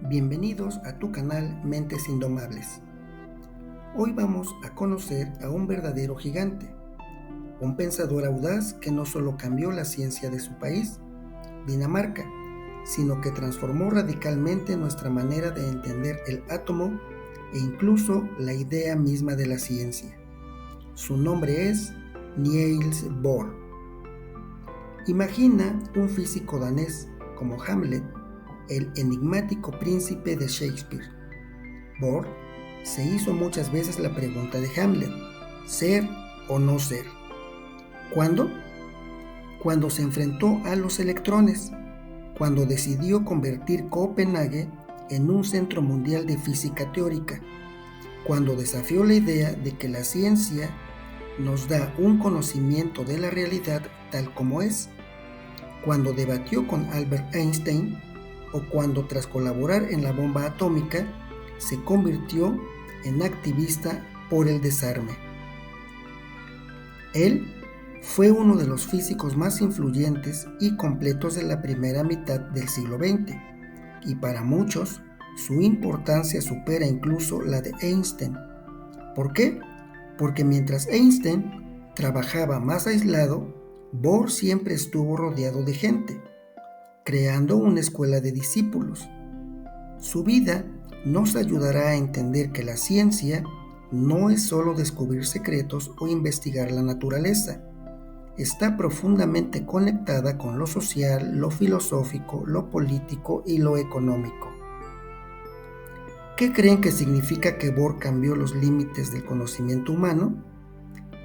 Bienvenidos a tu canal Mentes Indomables. Hoy vamos a conocer a un verdadero gigante, un pensador audaz que no solo cambió la ciencia de su país, Dinamarca, sino que transformó radicalmente nuestra manera de entender el átomo e incluso la idea misma de la ciencia. Su nombre es Niels Bohr. Imagina un físico danés como Hamlet, el enigmático príncipe de Shakespeare. Bohr se hizo muchas veces la pregunta de Hamlet: ¿ser o no ser? ¿Cuándo? Cuando se enfrentó a los electrones, cuando decidió convertir Copenhague en un centro mundial de física teórica, cuando desafió la idea de que la ciencia nos da un conocimiento de la realidad tal como es, cuando debatió con Albert Einstein, o cuando tras colaborar en la bomba atómica se convirtió en activista por el desarme. Él fue uno de los físicos más influyentes y completos de la primera mitad del siglo XX, y para muchos su importancia supera incluso la de Einstein. ¿Por qué? Porque mientras Einstein trabajaba más aislado, Bohr siempre estuvo rodeado de gente, creando una escuela de discípulos. Su vida nos ayudará a entender que la ciencia no es solo descubrir secretos o investigar la naturaleza. Está profundamente conectada con lo social, lo filosófico, lo político y lo económico. ¿Qué creen que significa que Bohr cambió los límites del conocimiento humano?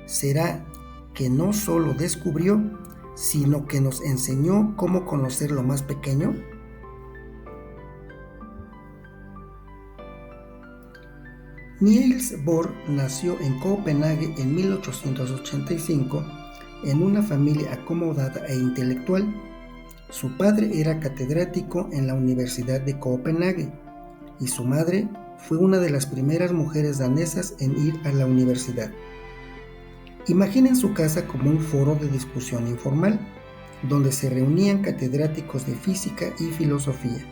¿Será que no solo descubrió, sino que nos enseñó cómo conocer lo más pequeño? Niels Bohr nació en Copenhague en 1885 en una familia acomodada e intelectual. Su padre era catedrático en la Universidad de Copenhague y su madre fue una de las primeras mujeres danesas en ir a la universidad. Imaginen su casa como un foro de discusión informal, donde se reunían catedráticos de física y filosofía,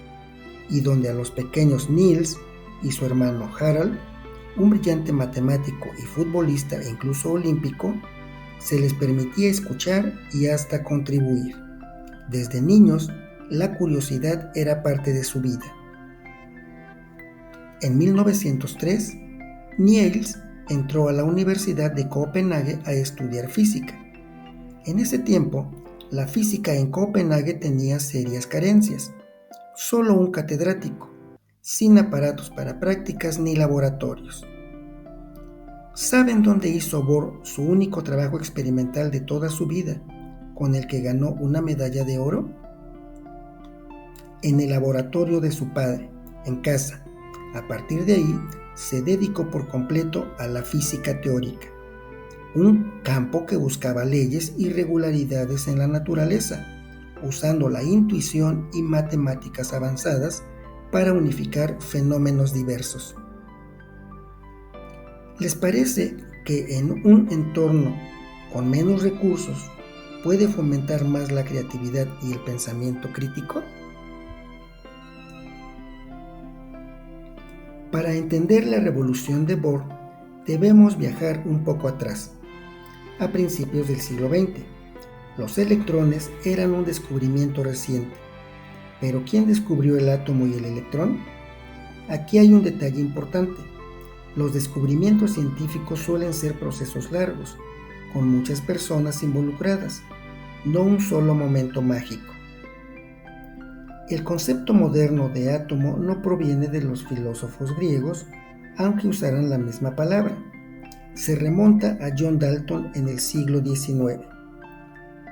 y donde a los pequeños Niels y su hermano Harald, un brillante matemático y futbolista e incluso olímpico, se les permitía escuchar y hasta contribuir. Desde niños, la curiosidad era parte de su vida. En 1903, Niels entró a la Universidad de Copenhague a estudiar física. En ese tiempo, la física en Copenhague tenía serias carencias. Solo un catedrático, sin aparatos para prácticas ni laboratorios. ¿Saben dónde hizo Bohr su único trabajo experimental de toda su vida, con el que ganó una medalla de oro? En el laboratorio de su padre, en casa. A partir de ahí, se dedicó por completo a la física teórica, un campo que buscaba leyes y regularidades en la naturaleza, usando la intuición y matemáticas avanzadas para unificar fenómenos diversos. ¿Les parece que en un entorno con menos recursos puede fomentar más la creatividad y el pensamiento crítico? Para entender la revolución de Bohr, debemos viajar un poco atrás, a principios del siglo XX. Los electrones eran un descubrimiento reciente, pero ¿quién descubrió el átomo y el electrón? Aquí hay un detalle importante. Los descubrimientos científicos suelen ser procesos largos, con muchas personas involucradas, no un solo momento mágico. El concepto moderno de átomo no proviene de los filósofos griegos, aunque usaran la misma palabra. Se remonta a John Dalton en el siglo XIX.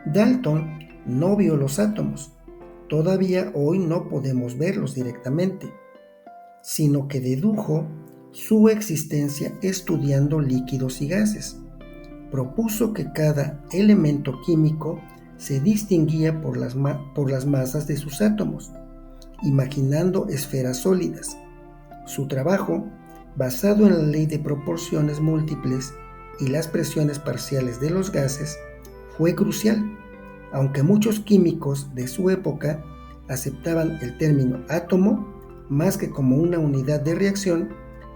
Dalton no vio los átomos, todavía hoy no podemos verlos directamente, sino que dedujo su existencia estudiando líquidos y gases. Propuso que cada elemento químico se distinguía por las masas de sus átomos, imaginando esferas sólidas. Su trabajo, basado en la ley de proporciones múltiples y las presiones parciales de los gases, fue crucial, aunque muchos químicos de su época aceptaban el término átomo más que como una unidad de reacción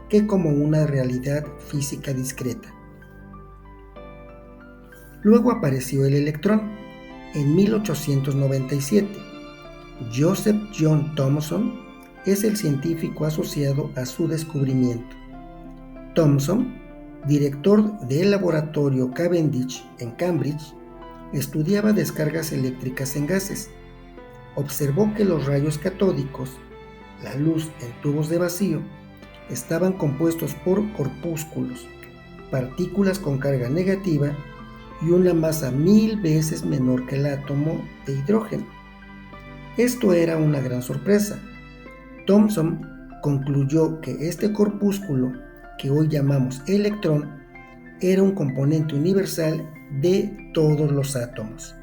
que como una realidad física discreta. Luego apareció el electrón en 1897. Joseph John Thomson es el científico asociado a su descubrimiento. Thomson, director del laboratorio Cavendish en Cambridge, estudiaba descargas eléctricas en gases. Observó que los rayos catódicos, la luz en tubos de vacío, estaban compuestos por corpúsculos, partículas con carga negativa y una masa 1000 veces menor que el átomo de hidrógeno. Esto era una gran sorpresa. Thomson concluyó que este corpúsculo, que hoy llamamos electrón, era un componente universal de todos los átomos.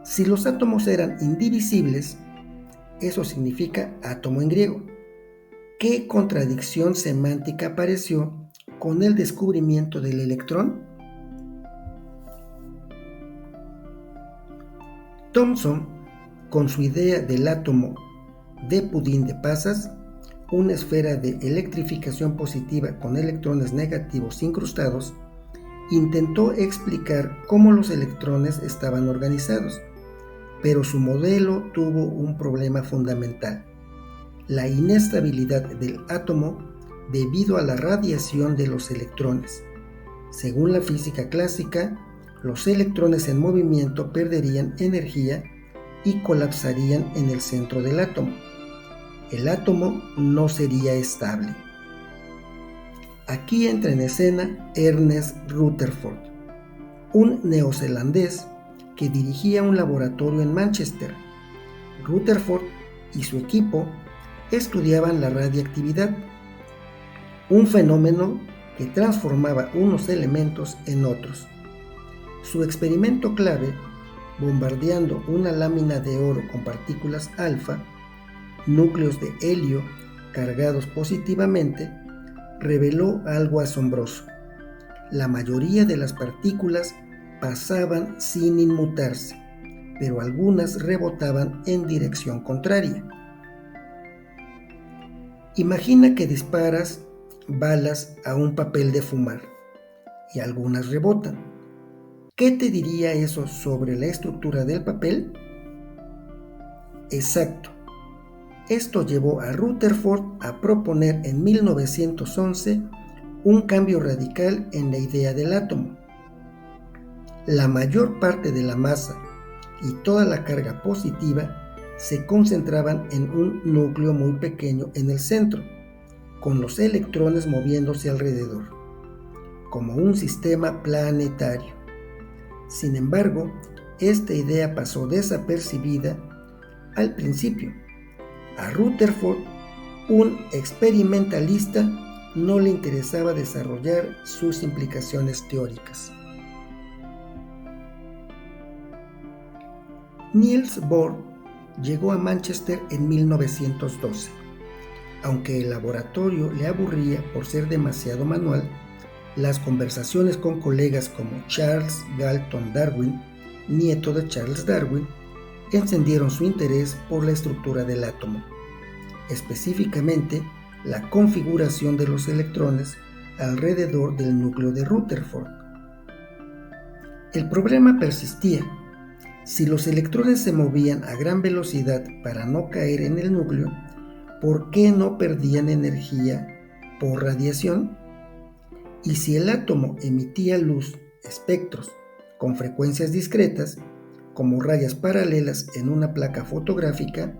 Si los átomos eran indivisibles, eso significa átomo en griego. ¿Qué contradicción semántica apareció con el descubrimiento del electrón? Thomson, con su idea del átomo de pudín de pasas, una esfera de electrificación positiva con electrones negativos incrustados, intentó explicar cómo los electrones estaban organizados, pero su modelo tuvo un problema fundamental: la inestabilidad del átomo debido a la radiación de los electrones. Según la física clásica, los electrones en movimiento perderían energía y colapsarían en el centro del átomo. El átomo no sería estable. Aquí entra en escena Ernest Rutherford, un neozelandés que dirigía un laboratorio en Manchester. Rutherford y su equipo estudiaban la radiactividad, un fenómeno que transformaba unos elementos en otros. Su experimento clave, bombardeando una lámina de oro con partículas alfa, núcleos de helio cargados positivamente, reveló algo asombroso. La mayoría de las partículas pasaban sin inmutarse, pero algunas rebotaban en dirección contraria. Imagina que disparas balas a un papel de fumar y algunas rebotan. ¿Qué te diría eso sobre la estructura del papel? Exacto. Esto llevó a Rutherford a proponer en 1911 un cambio radical en la idea del átomo. La mayor parte de la masa y toda la carga positiva se concentraban en un núcleo muy pequeño en el centro, con los electrones moviéndose alrededor, como un sistema planetario. Sin embargo, esta idea pasó desapercibida al principio. A Rutherford, un experimentalista, no le interesaba desarrollar sus implicaciones teóricas. Niels Bohr llegó a Manchester en 1912. Aunque el laboratorio le aburría por ser demasiado manual, las conversaciones con colegas como Charles Galton Darwin, nieto de Charles Darwin, encendieron su interés por la estructura del átomo, específicamente la configuración de los electrones alrededor del núcleo de Rutherford. El problema persistía. Si los electrones se movían a gran velocidad para no caer en el núcleo, ¿por qué no perdían energía por radiación? Y si el átomo emitía luz, espectros, con frecuencias discretas, como rayas paralelas en una placa fotográfica,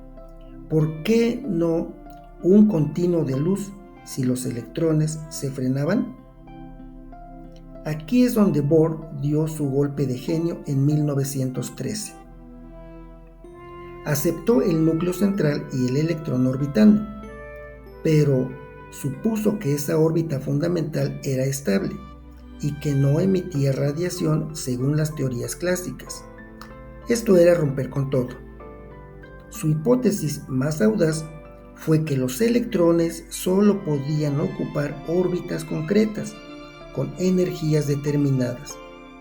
¿por qué no un continuo de luz si los electrones se frenaban? Aquí es donde Bohr dio su golpe de genio en 1913. Aceptó el núcleo central y el electrón orbitando, pero supuso que esa órbita fundamental era estable y que no emitía radiación según las teorías clásicas. Esto era romper con todo. Su hipótesis más audaz fue que los electrones solo podían ocupar órbitas concretas, con energías determinadas,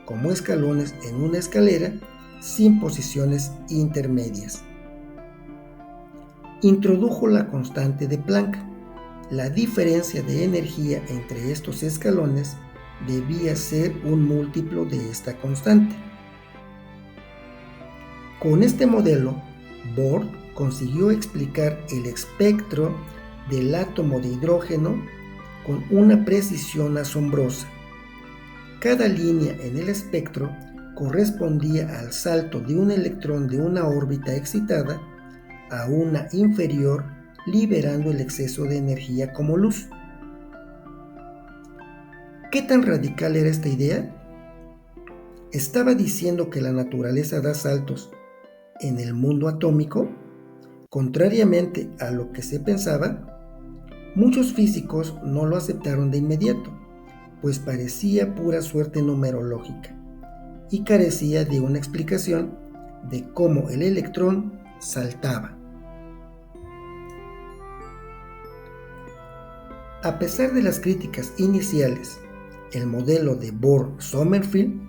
como escalones en una escalera, sin posiciones intermedias. introdujo la constante de Planck. La diferencia de energía entre estos escalones debía ser un múltiplo de esta constante. Con este modelo, Bohr consiguió explicar el espectro del átomo de hidrógeno con una precisión asombrosa. Cada línea en el espectro correspondía al salto de un electrón de una órbita excitada a una inferior, liberando el exceso de energía como luz. ¿Qué tan radical era esta idea? ¿Estaba diciendo que la naturaleza da saltos en el mundo atómico? Contrariamente a lo que se pensaba, muchos físicos no lo aceptaron de inmediato, pues parecía pura suerte numerológica y carecía de una explicación de cómo el electrón saltaba. A pesar de las críticas iniciales, el modelo de Bohr-Sommerfeld,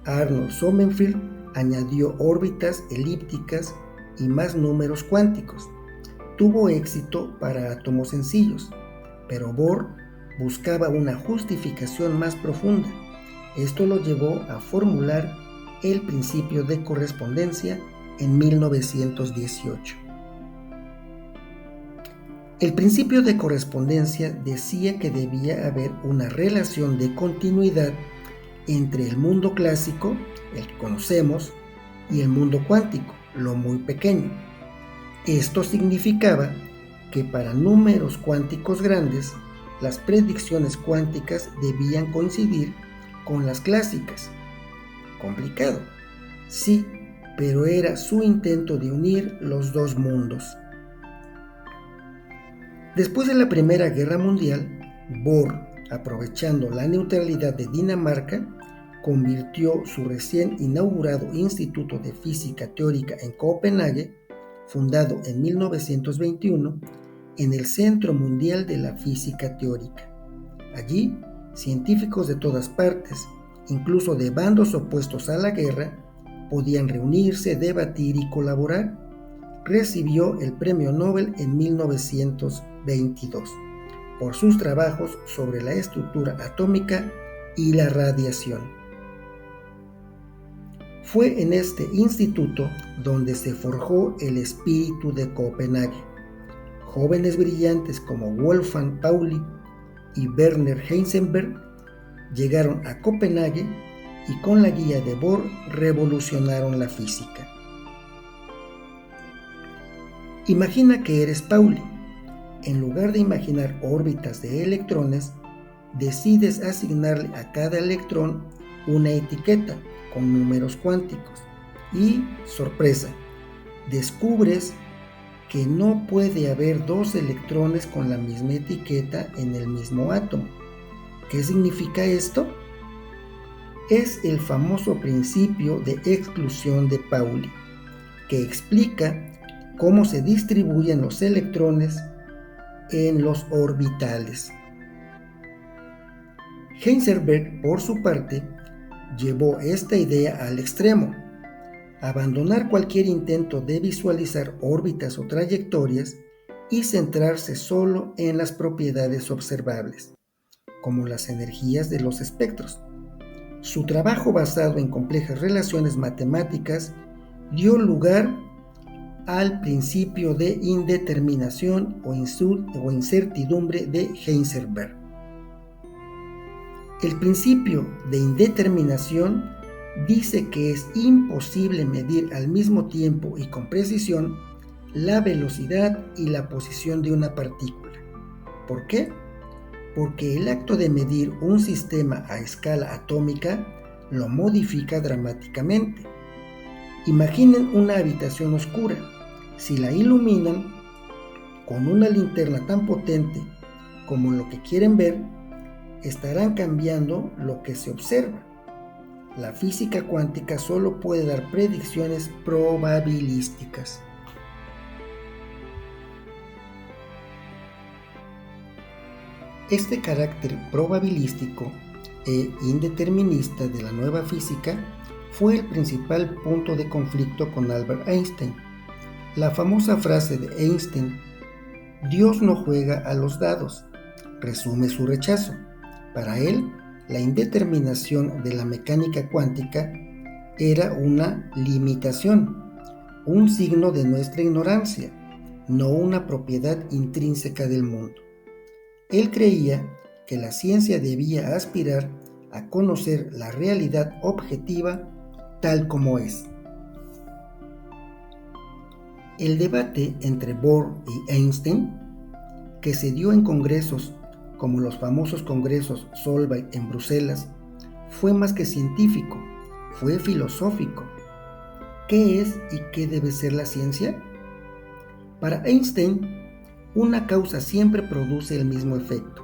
Arnold Sommerfeld añadió órbitas elípticas y más números cuánticos. Tuvo éxito para átomos sencillos, pero Bohr buscaba una justificación más profunda. Esto lo llevó a formular el principio de correspondencia en 1918. El principio de correspondencia decía que debía haber una relación de continuidad entre el mundo clásico, el que conocemos, y el mundo cuántico, lo muy pequeño. Esto significaba que para números cuánticos grandes, las predicciones cuánticas debían coincidir con las clásicas. Complicado, sí, pero era su intento de unir los dos mundos. Después de la Primera Guerra Mundial, Bohr, aprovechando la neutralidad de Dinamarca, convirtió su recién inaugurado Instituto de Física Teórica en Copenhague, fundado en 1921, en el Centro Mundial de la Física Teórica. Allí, científicos de todas partes, incluso de bandos opuestos a la guerra, podían reunirse, debatir y colaborar. Recibió el Premio Nobel en 1922 por sus trabajos sobre la estructura atómica y la radiación. Fue en este instituto donde se forjó el espíritu de Copenhague. Jóvenes brillantes como Wolfgang Pauli y Werner Heisenberg llegaron a Copenhague y con la guía de Bohr revolucionaron la física. Imagina que eres Pauli. En lugar de imaginar órbitas de electrones, decides asignarle a cada electrón una etiqueta con números cuánticos. Y, sorpresa, descubres que no puede haber dos electrones con la misma etiqueta en el mismo átomo. ¿Qué significa esto? Es el famoso principio de exclusión de Pauli, que explica cómo se distribuyen los electrones en los orbitales. Heisenberg, por su parte, llevó esta idea al extremo: abandonar cualquier intento de visualizar órbitas o trayectorias y centrarse solo en las propiedades observables, como las energías de los espectros. Su trabajo basado en complejas relaciones matemáticas dio lugar al principio de indeterminación o incertidumbre de Heisenberg. El principio de indeterminación dice que es imposible medir al mismo tiempo y con precisión la velocidad y la posición de una partícula. ¿Por qué? Porque el acto de medir un sistema a escala atómica lo modifica dramáticamente. Imaginen una habitación oscura. Si la iluminan con una linterna tan potente como lo que quieren ver, estarán cambiando lo que se observa. La física cuántica solo puede dar predicciones probabilísticas. Este carácter probabilístico e indeterminista de la nueva física fue el principal punto de conflicto con Albert Einstein. La famosa frase de Einstein, Dios no juega a los dados, resume su rechazo. Para él, la indeterminación de la mecánica cuántica era una limitación, un signo de nuestra ignorancia, no una propiedad intrínseca del mundo. Él creía que la ciencia debía aspirar a conocer la realidad objetiva tal como es. El debate entre Bohr y Einstein, que se dio en congresos como los famosos congresos Solvay en Bruselas, fue más que científico, fue filosófico. ¿Qué es y qué debe ser la ciencia? Para Einstein, una causa siempre produce el mismo efecto,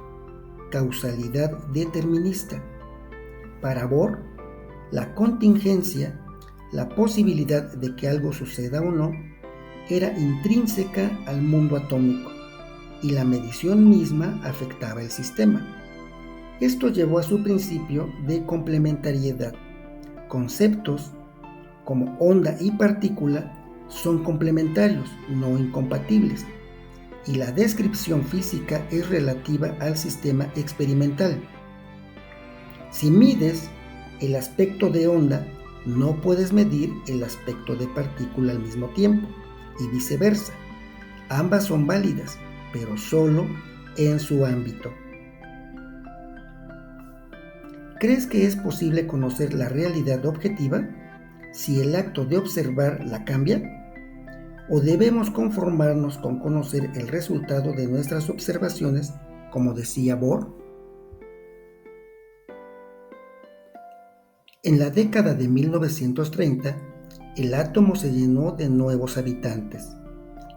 causalidad determinista. Para Bohr, la contingencia, la posibilidad de que algo suceda o no, era intrínseca al mundo atómico y la medición misma afectaba el sistema. Esto llevó a su principio de complementariedad. Conceptos como onda y partícula son complementarios, no incompatibles, y la descripción física es relativa al sistema experimental. Si mides el aspecto de onda, no puedes medir el aspecto de partícula al mismo tiempo, y viceversa. Ambas son válidas, pero solo en su ámbito. ¿Crees que es posible conocer la realidad objetiva si el acto de observar la cambia? ¿O debemos conformarnos con conocer el resultado de nuestras observaciones, como decía Bohr? En la década de 1930, el átomo se llenó de nuevos habitantes.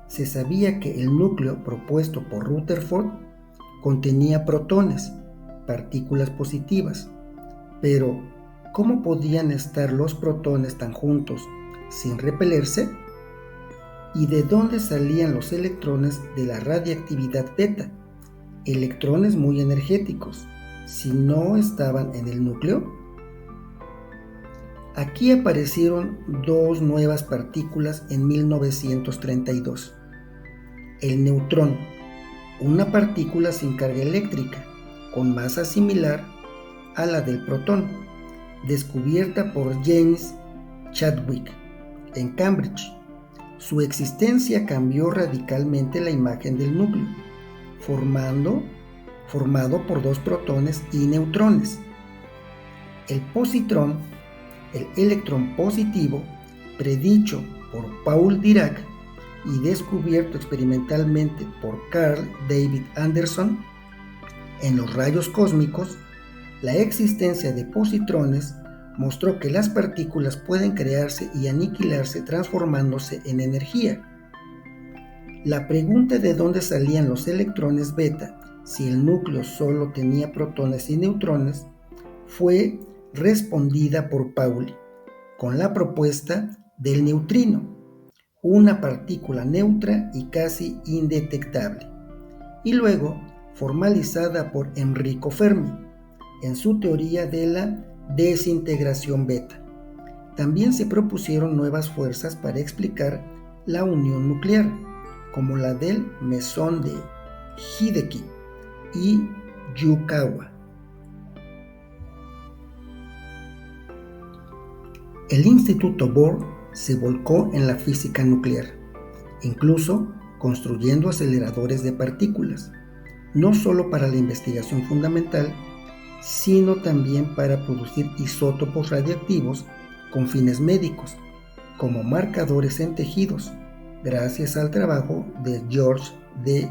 Se sabía que el núcleo propuesto por Rutherford contenía protones, partículas positivas, pero ¿cómo podían estar los protones tan juntos sin repelerse? ¿Y de dónde salían los electrones de la radiactividad beta? Electrones muy energéticos, si no estaban en el núcleo. Aquí aparecieron dos nuevas partículas en 1932. El neutrón, una partícula sin carga eléctrica, con masa similar a la del protón, descubierta por James Chadwick en Cambridge. Su existencia cambió radicalmente la imagen del núcleo, formado por dos protones y neutrones. El positrón, el electrón positivo, predicho por Paul Dirac y descubierto experimentalmente por Carl David Anderson, en los rayos cósmicos, la existencia de positrones mostró que las partículas pueden crearse y aniquilarse transformándose en energía. La pregunta de dónde salían los electrones beta si el núcleo solo tenía protones y neutrones fue respondida por Pauli con la propuesta del neutrino, una partícula neutra y casi indetectable, y luego formalizada por Enrico Fermi en su teoría de la desintegración beta. También se propusieron nuevas fuerzas para explicar la unión nuclear, como la del mesón de Hideki y Yukawa. El Instituto Bohr se volcó en la física nuclear, incluso construyendo aceleradores de partículas, no solo para la investigación fundamental, sino también para producir isótopos radiactivos con fines médicos, como marcadores en tejidos, gracias al trabajo de George D.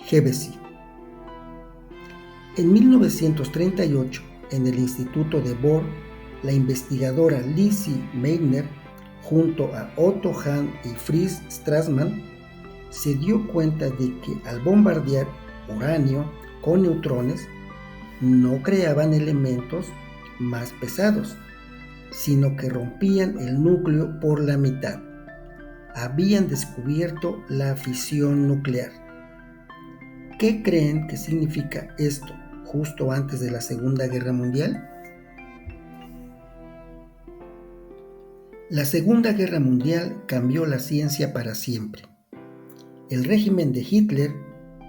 Hevesy. En 1938, en el Instituto de Bohr, la investigadora Lizzie Meitner, junto a Otto Hahn y Fritz Strassmann, se dio cuenta de que al bombardear uranio con neutrones, no creaban elementos más pesados, sino que rompían el núcleo por la mitad. Habían descubierto la fisión nuclear. ¿Qué creen que significa esto justo antes de la Segunda Guerra Mundial? La Segunda Guerra Mundial cambió la ciencia para siempre. El régimen de Hitler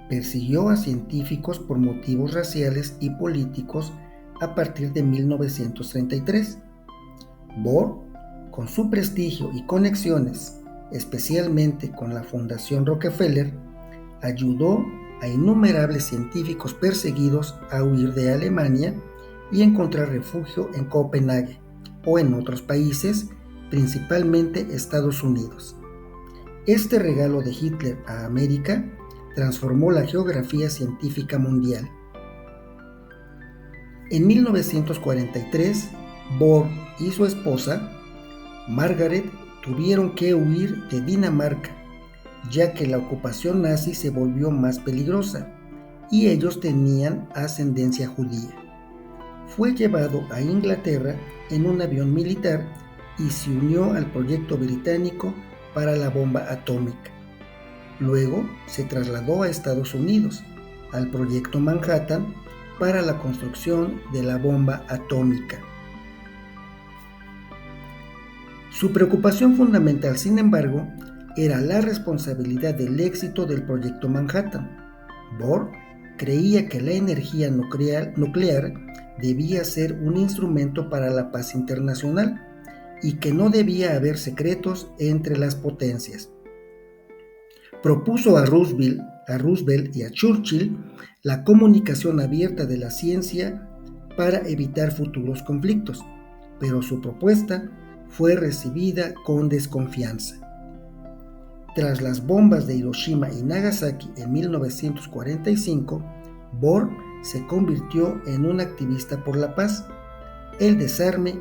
persiguió a científicos por motivos raciales y políticos a partir de 1933. Bohr, con su prestigio y conexiones, especialmente con la Fundación Rockefeller, ayudó a innumerables científicos perseguidos a huir de Alemania y encontrar refugio en Copenhague o en otros países, principalmente Estados Unidos. Este regalo de Hitler a América transformó la geografía científica mundial. En 1943, Bohr y su esposa, Margaret, tuvieron que huir de Dinamarca, ya que la ocupación nazi se volvió más peligrosa y ellos tenían ascendencia judía. Fue llevado a Inglaterra en un avión militar y se unió al proyecto británico para la bomba atómica. Luego se trasladó a Estados Unidos, al proyecto Manhattan, para la construcción de la bomba atómica. Su preocupación fundamental, sin embargo, era la responsabilidad del éxito del proyecto Manhattan. Bohr creía que la energía nuclear debía ser un instrumento para la paz internacional y que no debía haber secretos entre las potencias. Propuso a Roosevelt y a Churchill la comunicación abierta de la ciencia para evitar futuros conflictos, pero su propuesta fue recibida con desconfianza. Tras las bombas de Hiroshima y Nagasaki en 1945, Bohr se convirtió en un activista por la paz, el desarme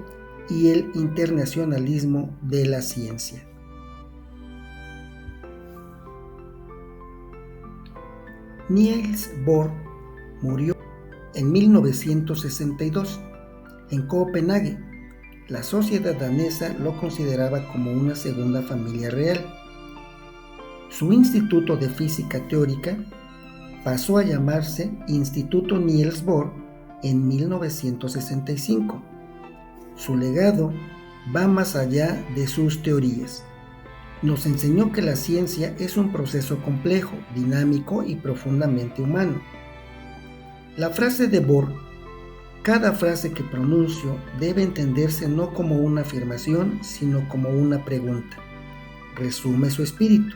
y el internacionalismo de la ciencia. Niels Bohr murió en 1962 en Copenhague. La sociedad danesa lo consideraba como una segunda familia real. Su Instituto de Física Teórica pasó a llamarse Instituto Niels Bohr en 1965. Su legado va más allá de sus teorías. Nos enseñó que la ciencia es un proceso complejo, dinámico y profundamente humano. La frase de Bohr, cada frase que pronuncio debe entenderse no como una afirmación, sino como una pregunta, resume su espíritu.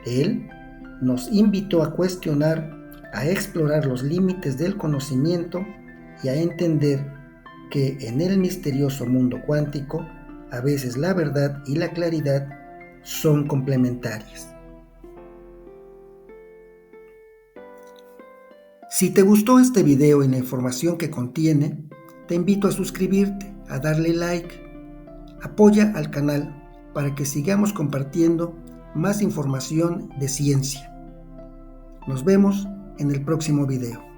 Él nos invitó a cuestionar, a explorar los límites del conocimiento y a entender que en el misterioso mundo cuántico, a veces la verdad y la claridad son complementarias. Si te gustó este video y la información que contiene, te invito a suscribirte, a darle like, apoya al canal para que sigamos compartiendo más información de ciencia. Nos vemos en el próximo video.